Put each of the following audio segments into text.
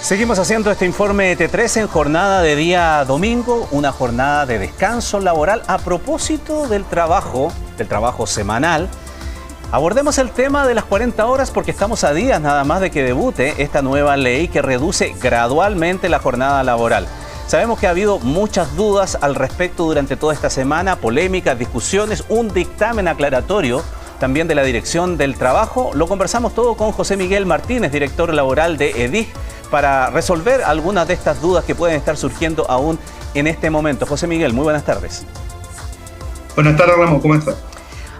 Seguimos haciendo este informe T3 en jornada de día domingo, una jornada de descanso laboral. A propósito del trabajo semanal, abordemos el tema de las 40 horas porque estamos a días nada más de que debute esta nueva ley que reduce gradualmente la jornada laboral. Sabemos que ha habido muchas dudas al respecto durante toda esta semana, polémicas, discusiones, un dictamen aclaratorio también de la Dirección del Trabajo. Lo conversamos todo con José Miguel Martínez, director laboral de EDIG, para resolver algunas de estas dudas que pueden estar surgiendo aún en este momento. José Miguel, muy buenas tardes. Buenas tardes, Ramón, ¿cómo estás?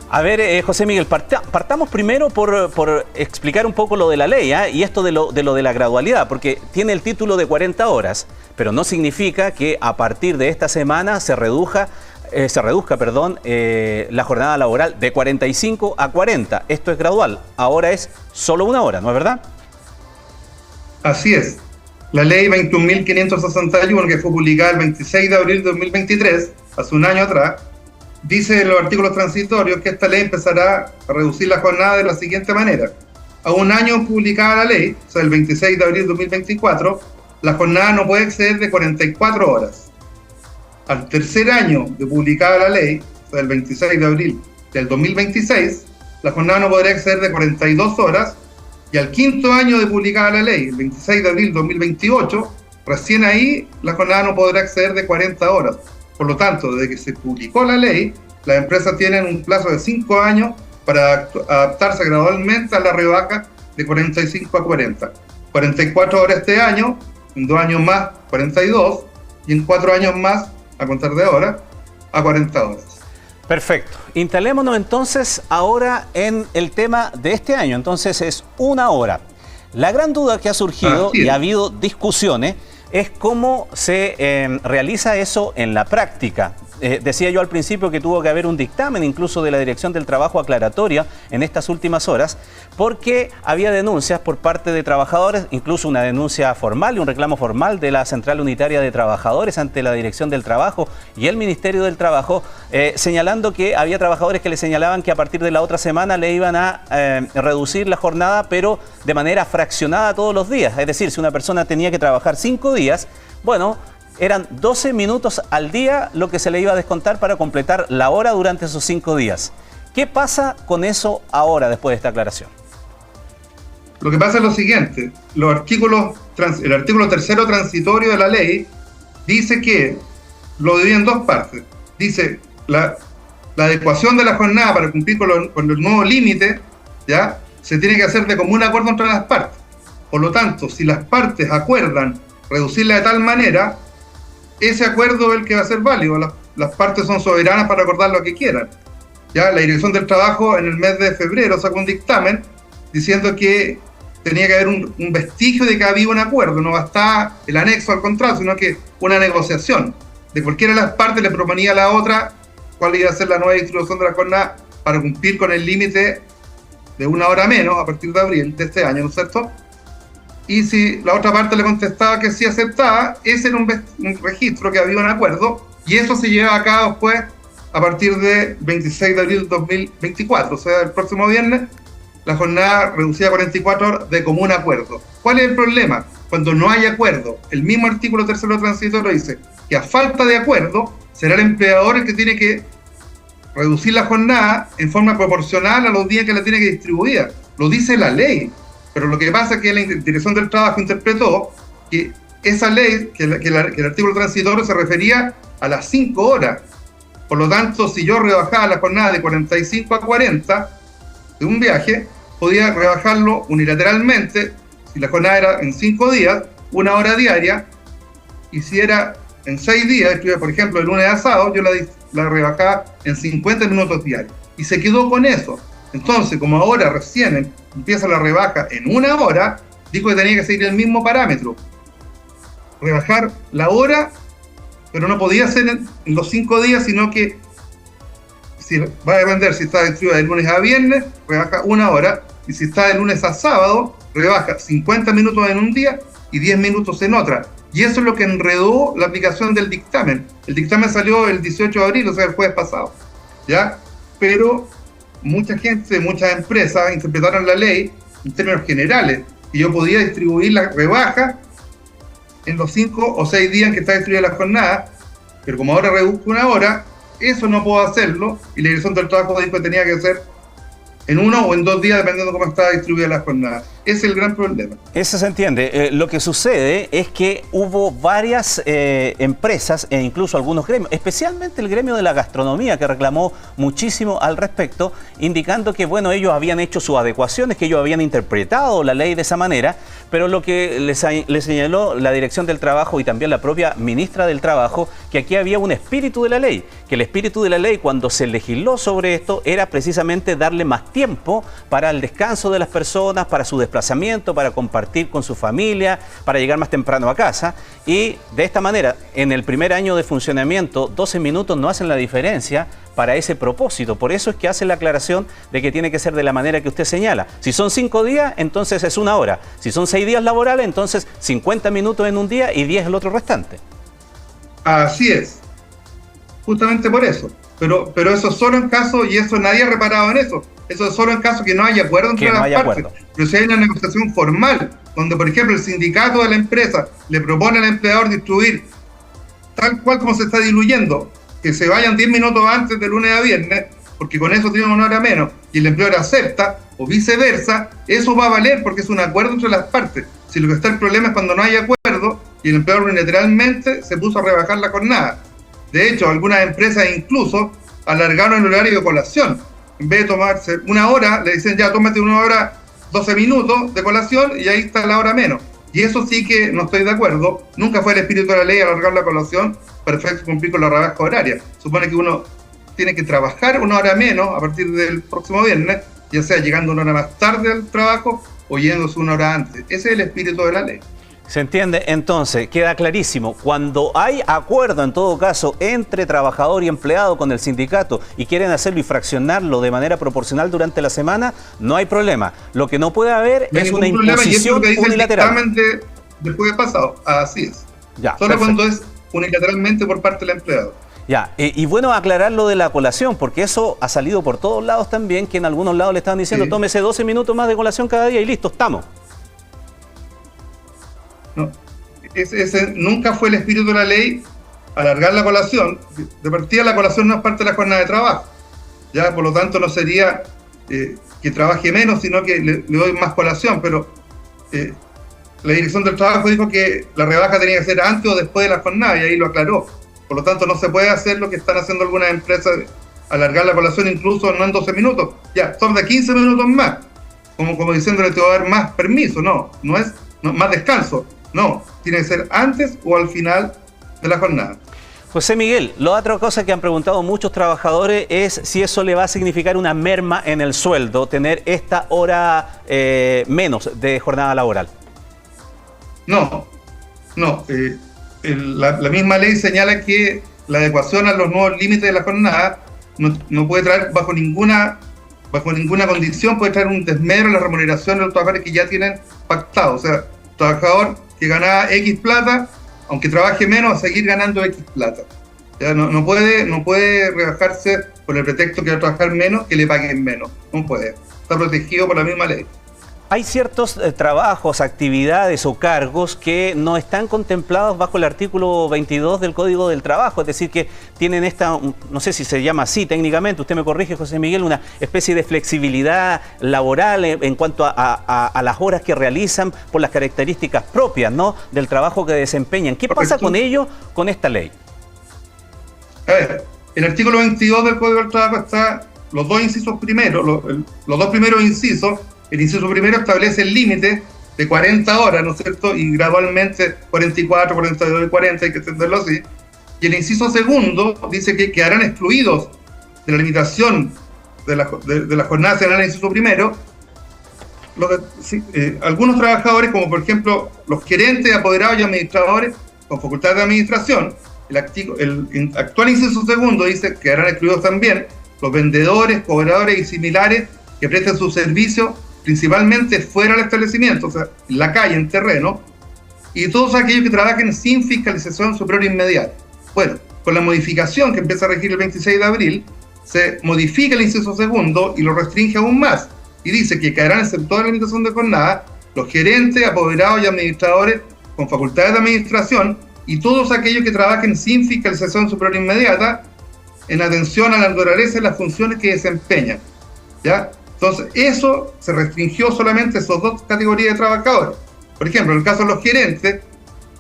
A ver, José Miguel, partamos primero por explicar un poco lo de la ley, y esto de lo de la gradualidad, porque tiene el título de 40 horas, pero no significa que a partir de esta semana se reduzca la jornada laboral de 45 a 40. Esto es gradual, ahora es solo una hora, ¿no es verdad? Así es. La ley 21.561, que fue publicada el 26 de abril de 2023, hace un año atrás, dice en los artículos transitorios que esta ley empezará a reducir la jornada de la siguiente manera. A un año publicada la ley, o sea, el 26 de abril de 2024, la jornada no puede exceder de 44 horas. Al tercer año de publicada la ley, o sea, el 26 de abril del 2026, la jornada no podrá exceder de 42 horas. Y al quinto año de publicada la ley, el 26 de abril de 2028, recién ahí la jornada no podrá exceder de 40 horas. Por lo tanto, desde que se publicó la ley, las empresas tienen un plazo de 5 años para adaptarse gradualmente a la rebaja de 45 a 40. 44 horas este año, en 2 años más 42, y en 4 años más, a contar de ahora, a 40 horas. Perfecto. Instalémonos entonces ahora en el tema de este año. Entonces es una hora. La gran duda que ha surgido y ha habido discusiones es cómo se realiza eso en la práctica. Decía yo al principio que tuvo que haber un dictamen incluso de la Dirección del Trabajo aclaratoria en estas últimas horas, porque había denuncias por parte de trabajadores, incluso una denuncia formal y un reclamo formal de la Central Unitaria de Trabajadores ante la Dirección del Trabajo y el Ministerio del Trabajo, señalando que había trabajadores que le señalaban que a partir de la otra semana le iban a reducir la jornada, pero de manera fraccionada todos los días. Es decir, si una persona tenía que trabajar 5 días, bueno, eran 12 minutos al día lo que se le iba a descontar para completar la hora durante esos 5 días. ¿Qué pasa con eso ahora, después de esta aclaración? Lo que pasa es lo siguiente. El artículo tercero transitorio de la ley dice que lo divide en dos partes. Dice la adecuación de la jornada para cumplir con el nuevo límite, ¿ya? Se tiene que hacer de común acuerdo entre las partes. Por lo tanto, si las partes acuerdan reducirla de tal manera, ese acuerdo es el que va a ser válido. Las partes son soberanas para acordar lo que quieran. Ya la Dirección del Trabajo en el mes de febrero sacó un dictamen diciendo que tenía que haber un vestigio de que había un acuerdo, no bastaba el anexo al contrato, sino que una negociación. De cualquiera de las partes le proponía a la otra cuál iba a ser la nueva distribución de la jornada para cumplir con el límite de una hora menos a partir de abril de este año, ¿no es cierto? Y si la otra parte le contestaba que sí aceptaba, ese era un registro que había un acuerdo, y eso se lleva a cabo después a partir de 26 de abril de 2024, o sea, el próximo viernes, la jornada reducida a 44 horas de común acuerdo. ¿Cuál es el problema? Cuando no hay acuerdo, el mismo artículo tercero transitorio dice que a falta de acuerdo será el empleador el que tiene que reducir la jornada en forma proporcional a los días que la tiene que distribuir. Lo dice la ley. Pero lo que pasa es que la Dirección del Trabajo interpretó que esa ley, que el artículo transitorio se refería a las 5 horas. Por lo tanto, si yo rebajaba la jornada de 45 a 40 de un viaje, podía rebajarlo unilateralmente, si la jornada era en 5 días, 1 hora diaria, y si era en 6 días, por ejemplo, de lunes a sábado, yo la rebajaba en 50 minutos diarios. Y se quedó con eso. Entonces, como ahora recién empieza la rebaja en 1 hora, dijo que tenía que seguir el mismo parámetro. Rebajar la hora, pero no podía ser en los 5 días, sino que si va a depender si está distribuida de lunes a viernes, rebaja 1 hora, y si está de lunes a sábado, rebaja 50 minutos en un día y 10 minutos en otra. Y eso es lo que enredó la aplicación del dictamen. El dictamen salió el 18 de abril, o sea, el jueves pasado, ¿ya? Pero mucha gente, muchas empresas interpretaron la ley en términos generales, y yo podía distribuir la rebaja en los 5 o 6 días en que está distribuida la jornada, pero como ahora reduzco 1 hora, eso no puedo hacerlo, y la Dirección del Trabajo dijo que tenía que ser en 1 o en 2 días, dependiendo de cómo estaba distribuida la jornada. Ese es el gran problema. Eso se entiende. Lo que sucede es que hubo varias empresas e incluso algunos gremios, especialmente el gremio de la gastronomía, que reclamó muchísimo al respecto, indicando que, bueno, ellos habían hecho sus adecuaciones, que ellos habían interpretado la ley de esa manera, pero lo que les señaló la Dirección del Trabajo y también la propia ministra del Trabajo, que aquí había un espíritu de la ley, que el espíritu de la ley, cuando se legisló sobre esto, era precisamente darle más tiempo para el descanso de las personas, para su desplazamiento, para compartir con su familia, para llegar más temprano a casa. Y de esta manera, en el primer año de funcionamiento, 12 minutos no hacen la diferencia para ese propósito. Por eso es que hace la aclaración de que tiene que ser de la manera que usted señala. Si son 5 días, entonces es 1 hora. Si son 6 días laborales, entonces 50 minutos en un día y 10 el otro restante. Así es. Justamente por eso. Pero eso es solo en caso, y eso nadie ha reparado en eso. Eso es solo en caso que no haya acuerdo entre las partes. Pero si hay una negociación formal, donde por ejemplo el sindicato de la empresa le propone al empleador distribuir tal cual como se está diluyendo, que se vayan 10 minutos antes de lunes a viernes, porque con eso tienen 1 hora menos, y el empleador acepta, o viceversa, eso va a valer porque es un acuerdo entre las partes. Si lo que está el problema es cuando no hay acuerdo, y el empleador unilateralmente se puso a rebajar la jornada. De hecho, algunas empresas incluso alargaron el horario de colación. En vez de tomarse 1 hora, le dicen ya, tómate 1 hora, 12 minutos de colación y ahí está la hora menos. Y eso sí que no estoy de acuerdo. Nunca fue el espíritu de la ley alargar la colación para cumplir con la rebaja horaria. Supone que uno tiene que trabajar 1 hora menos a partir del próximo viernes, ya sea llegando 1 hora más tarde al trabajo o yéndose 1 hora antes. Ese es el espíritu de la ley. Se entiende, entonces, queda clarísimo, cuando hay acuerdo en todo caso entre trabajador y empleado con el sindicato y quieren hacerlo y fraccionarlo de manera proporcional durante la semana, no hay problema. Lo que no puede haber es una imposición unilateral. Después de pasado, así es. Ya, solo perfecto. Cuando es unilateralmente por parte del empleado. Ya, y bueno aclarar lo de la colación, porque eso ha salido por todos lados también, que en algunos lados le están diciendo, sí, tómese 12 minutos más de colación cada día y listo, estamos. No, ese nunca fue el espíritu de la ley, alargar la colación. De partida la colación no es parte de la jornada de trabajo, ya, por lo tanto no sería que trabaje menos, sino que le doy más colación, pero la Dirección del Trabajo dijo que la rebaja tenía que ser antes o después de la jornada, y ahí lo aclaró. Por lo tanto no se puede hacer lo que están haciendo algunas empresas, alargar la colación incluso no en 12 minutos, ya, son de 15 minutos más, como diciéndole te voy a dar más permiso. No es más descanso. No, tiene que ser antes o al final de la jornada. José Miguel, la otra cosa que han preguntado muchos trabajadores es si eso le va a significar una merma en el sueldo, tener esta hora menos de jornada laboral. No. La misma ley señala que la adecuación a los nuevos límites de la jornada no puede traer bajo ninguna condición, puede traer un desmedro en la remuneración de los trabajadores que ya tienen pactado. O sea, trabajador que ganaba X plata, aunque trabaje menos, va a seguir ganando X plata. Ya no puede rebajarse por el pretexto que va a trabajar menos, que le paguen menos. No puede. Está protegido por la misma ley. Hay ciertos trabajos, actividades o cargos que no están contemplados bajo el artículo 22 del Código del Trabajo, es decir, que tienen esta, no sé si se llama así técnicamente, usted me corrige, José Miguel, una especie de flexibilidad laboral en cuanto a las horas que realizan por las características propias, ¿no?, del trabajo que desempeñan. ¿Qué pasa con ello, con esta ley? A ver, el artículo 22 del Código del Trabajo está los dos incisos primeros, los dos primeros incisos. El inciso primero establece el límite de 40 horas, ¿no es cierto? Y gradualmente 44, 42 y 40, hay que entenderlo así. Y el inciso segundo dice que quedarán excluidos de la limitación de la jornada semanal del inciso primero algunos trabajadores, como por ejemplo los gerentes, apoderados y administradores con facultad de administración. El actual inciso segundo dice que quedarán excluidos también los vendedores, cobradores y similares que presten sus servicios principalmente fuera del establecimiento, o sea, en la calle, en terreno, y todos aquellos que trabajen sin fiscalización superior inmediata. Bueno, con la modificación que empieza a regir el 26 de abril, se modifica el inciso segundo y lo restringe aún más, y dice que quedarán exceptuados de la limitación de jornada los gerentes, apoderados y administradores con facultades de administración y todos aquellos que trabajen sin fiscalización superior inmediata en atención a la naturaleza y las funciones que desempeñan, ¿ya? Entonces, eso se restringió solamente a esas dos categorías de trabajadores. Por ejemplo, en el caso de los gerentes,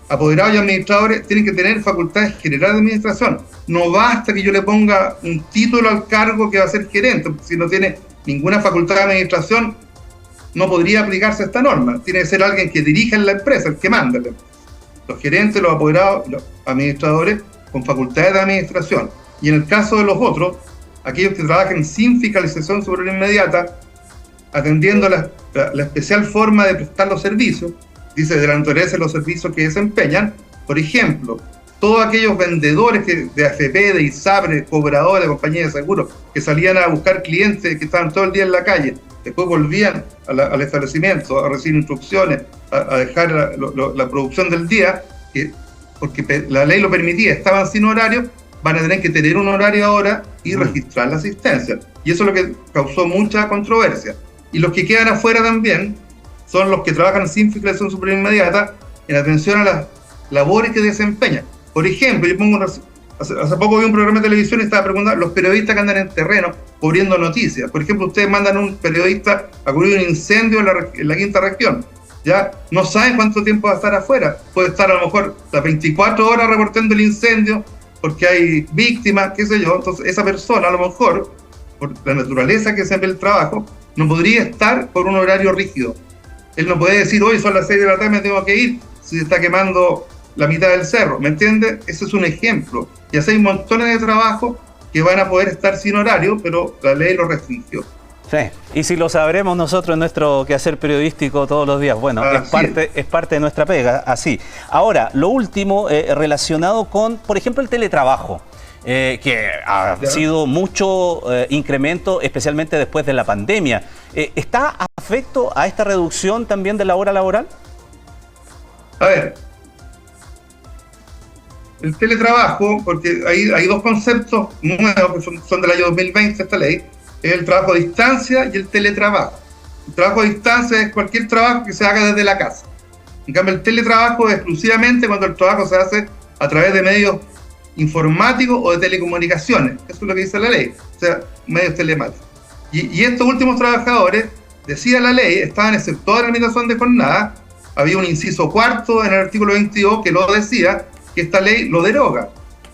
apoderados y administradores tienen que tener facultades generales de administración. No basta que yo le ponga un título al cargo que va a ser gerente, porque si no tiene ninguna facultad de administración, no podría aplicarse esta norma. Tiene que ser alguien que dirija en la empresa, el que manda. Los gerentes, los apoderados, los administradores con facultades de administración. Y en el caso de los otros, aquellos que trabajen sin fiscalización superior inmediata, atendiendo la especial forma de prestar los servicios, dice de la naturaleza de los servicios que desempeñan. Por ejemplo, todos aquellos vendedores de AFP, de ISAPRE, cobradores de compañías de seguros, que salían a buscar clientes que estaban todo el día en la calle, después volvían al establecimiento a recibir instrucciones, a dejar la producción del día, porque la ley lo permitía, estaban sin horario, van a tener que tener un horario ahora y registrar la asistencia. Y eso es lo que causó mucha controversia. Y los que quedan afuera también son los que trabajan sin fiscalización superior inmediata en atención a las labores que desempeñan. Por ejemplo, yo pongo hace poco vi un programa de televisión y estaba preguntando los periodistas que andan en terreno cubriendo noticias. Por ejemplo, ustedes mandan un periodista a cubrir un incendio en la quinta región. Ya no saben cuánto tiempo va a estar afuera. Puede estar a lo mejor las 24 horas reportando el incendio porque hay víctimas, qué sé yo. Entonces, esa persona a lo mejor, por la naturaleza que se ve el trabajo, no podría estar por un horario rígido. Él no puede decir, hoy son las 6 de la tarde, me tengo que ir, si se está quemando la mitad del cerro, ¿me entiendes? Ese es un ejemplo. Y así hay montones de trabajos que van a poder estar sin horario, pero la ley lo restringió. Sí, y si lo sabremos nosotros en nuestro quehacer periodístico todos los días, bueno, es parte de nuestra pega, así. Ahora, lo último relacionado con, por ejemplo, el teletrabajo. Que ha sido mucho incremento, especialmente después de la pandemia. ¿Está afecto a esta reducción también de la hora laboral? A ver, el teletrabajo, porque hay dos conceptos nuevos que son del año 2020, esta ley, es el trabajo a distancia y el teletrabajo. El trabajo a distancia es cualquier trabajo que se haga desde la casa. En cambio, el teletrabajo es exclusivamente cuando el trabajo se hace a través de medios informáticos o de telecomunicaciones. Eso es lo que dice la ley, o sea, medios telemáticos. Y estos últimos trabajadores, decía la ley, estaban exceptuados de la limitación de jornada. Había un inciso cuarto en el artículo 22 que lo decía, que esta ley lo deroga,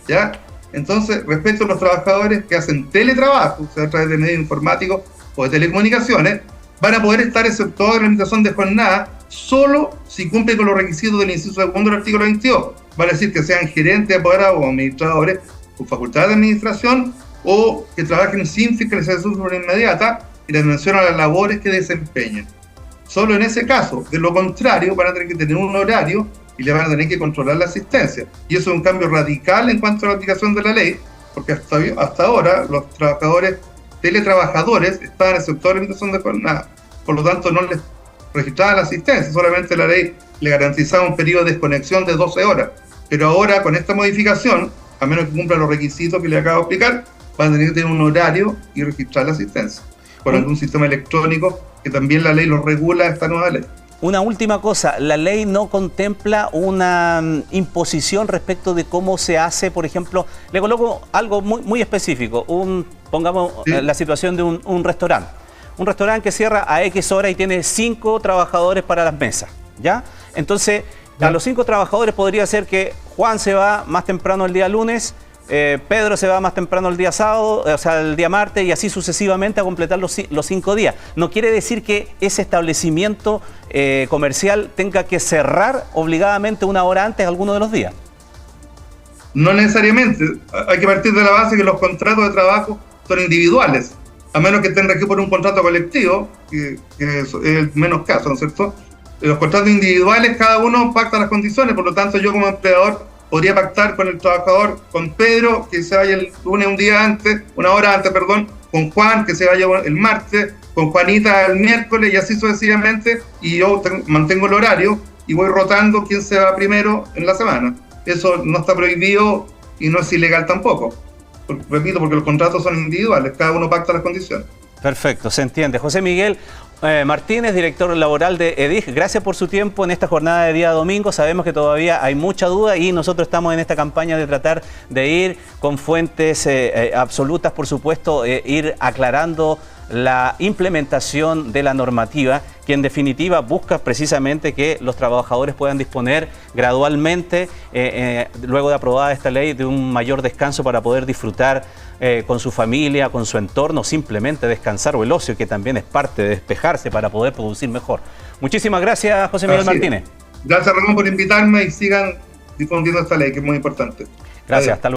¿ya? Entonces, respecto a los trabajadores que hacen teletrabajo, o sea, a través de medios informáticos o de telecomunicaciones, van a poder estar exceptuados de la limitación de jornada solo si cumplen con los requisitos del inciso segundo del artículo 22. Vale decir que sean gerentes, apoderados o administradores con facultad de administración o que trabajen sin fiscalización superior inmediata y les menciona las labores que desempeñan. Solo en ese caso, de lo contrario, van a tener que tener un horario y le van a tener que controlar la asistencia. Y eso es un cambio radical en cuanto a la aplicación de la ley, porque hasta ahora los trabajadores teletrabajadores estaban exceptuados de la limitación de jornada. Por lo tanto, no les registraba la asistencia, solamente la ley le garantizaba un periodo de desconexión de 12 horas. Pero ahora, con esta modificación, a menos que cumpla los requisitos que le acabo de explicar, van a tener que tener un horario y registrar la asistencia por algún sistema electrónico que también la ley lo regula, esta nueva ley. Una última cosa, la ley no contempla una imposición respecto de cómo se hace, por ejemplo, le coloco algo muy específico, pongamos la situación de un restaurante. Un restaurante que cierra a X hora y tiene 5 trabajadores para las mesas, ¿ya? Entonces, a los 5 trabajadores podría ser que Juan se va más temprano el día lunes, Pedro se va más temprano el día sábado, o sea, el día martes, y así sucesivamente a completar los 5 días. No quiere decir que ese establecimiento comercial tenga que cerrar obligadamente una hora antes alguno de los días. No necesariamente. Hay que partir de la base que los contratos de trabajo son individuales, a menos que estén regidos por un contrato colectivo, que es el menos caso, ¿no es cierto? Los contratos individuales, cada uno pacta las condiciones, por lo tanto yo como empleador podría pactar con el trabajador, con Pedro, que se vaya el lunes una hora antes, con Juan, que se vaya el martes, con Juanita el miércoles y así sucesivamente, y yo mantengo el horario y voy rotando quién se va primero en la semana. Eso no está prohibido y no es ilegal tampoco. Repito, porque los contratos son individuales, cada uno pacta las condiciones. Perfecto, se entiende. José Miguel Martínez, director laboral de EDIG, gracias por su tiempo en esta jornada de día domingo. Sabemos que todavía hay mucha duda y nosotros estamos en esta campaña de tratar de ir con fuentes absolutas, por supuesto, ir aclarando la implementación de la normativa, que en definitiva busca precisamente que los trabajadores puedan disponer gradualmente, luego de aprobada esta ley, de un mayor descanso para poder disfrutar con su familia, con su entorno, simplemente descansar, o el ocio, que también es parte de despejarse para poder producir mejor. Muchísimas gracias, José Miguel Martínez. Gracias, Ramón, por invitarme y sigan difundiendo esta ley, que es muy importante. Gracias, hasta luego.